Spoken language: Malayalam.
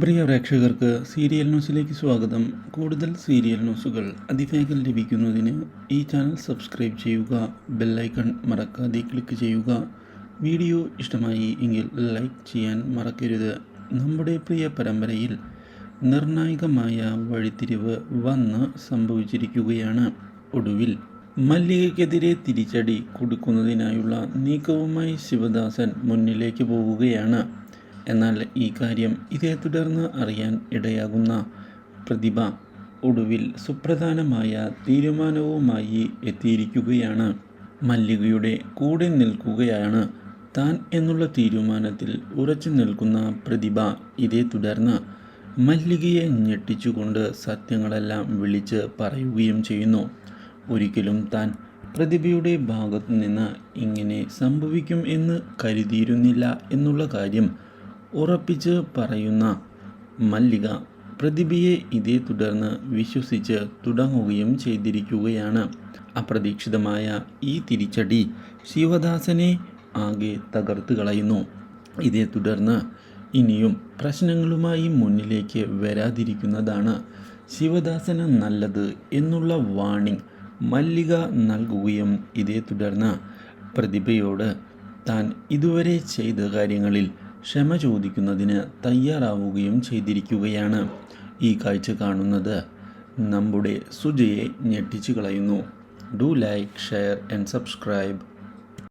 പ്രിയ പ്രേക്ഷകർക്ക് സീരിയൽ ന്യൂസിലേക്ക് സ്വാഗതം. കൂടുതൽ സീരിയൽ ന്യൂസുകൾ അതിവേഗം ലഭിക്കുന്നതിന് ഈ ചാനൽ സബ്സ്ക്രൈബ് ചെയ്യുക, ബെല്ലൈക്കൺ മറക്കാതെ ക്ലിക്ക് ചെയ്യുക. വീഡിയോ ഇഷ്ടമായി എങ്കിൽ ലൈക്ക് ചെയ്യാൻ മറക്കരുത്. നമ്മുടെ പ്രിയ പരമ്പരയിൽ നിർണായകമായ വഴിത്തിരിവ് വന്ന് സംഭവിച്ചിരിക്കുകയാണ്. ഒടുവിൽ മല്ലികയ്ക്കെതിരെ തിരിച്ചടി കൊടുക്കുന്നതിനായുള്ള നീക്കവുമായി ശിവദാസൻ മുന്നിലേക്ക് പോവുകയാണ്. എന്നാൽ ഈ കാര്യം ഇതേ തുടർന്ന് അറിയാൻ ഇടയാകുന്ന പ്രതിഭ ഒടുവിൽ സുപ്രധാനമായ തീരുമാനവുമായി എത്തിയിരിക്കുകയാണ്. മല്ലികയുടെ കൂടെ നിൽക്കുകയാണ് താൻ എന്നുള്ള തീരുമാനത്തിൽ ഉറച്ചു നിൽക്കുന്ന പ്രതിഭ ഇതേ തുടർന്ന് മല്ലികയെ ഞെട്ടിച്ചുകൊണ്ട് സത്യങ്ങളെല്ലാം വിളിച്ച് പറയുകയും ചെയ്യുന്നു. ഒരിക്കലും താൻ പ്രതിഭയുടെ ഭാഗത്തു നിന്ന് ഇങ്ങനെ സംഭവിക്കും എന്ന് കരുതിയിരുന്നില്ല എന്നുള്ള കാര്യം ഉറപ്പിച്ച് പറയുന്ന മല്ലിക പ്രതിഭയെ ഇതേ തുടർന്ന് വിശ്വസിച്ച് തുടങ്ങുകയും ചെയ്തിരിക്കുകയാണ്. അപ്രതീക്ഷിതമായ ഈ തിരിച്ചടി ശിവദാസനെ ആകെ തകർത്ത് കളയുന്നു. ഇതേ തുടർന്ന് ഇനിയും പ്രശ്നങ്ങളുമായി മുന്നിലേക്ക് വരാതിരിക്കുന്നതാണ് ശിവദാസന് നല്ലത് എന്നുള്ള വാണിംഗ് മല്ലിക നൽകുകയും ഇതേ തുടർന്ന് പ്രതിഭയോട് താൻ ഇതുവരെ ചെയ്ത കാര്യങ്ങളിൽ ക്ഷമ ചോദിക്കുന്നതിന് തയ്യാറാവുകയും ചെയ്തിരിക്കുകയാണ്. ഈ കാഴ്ച കാണുന്നത് നമ്മുടെ സുജയെ ഞെട്ടിച്ചു കളയുന്നു. Do like, share and subscribe.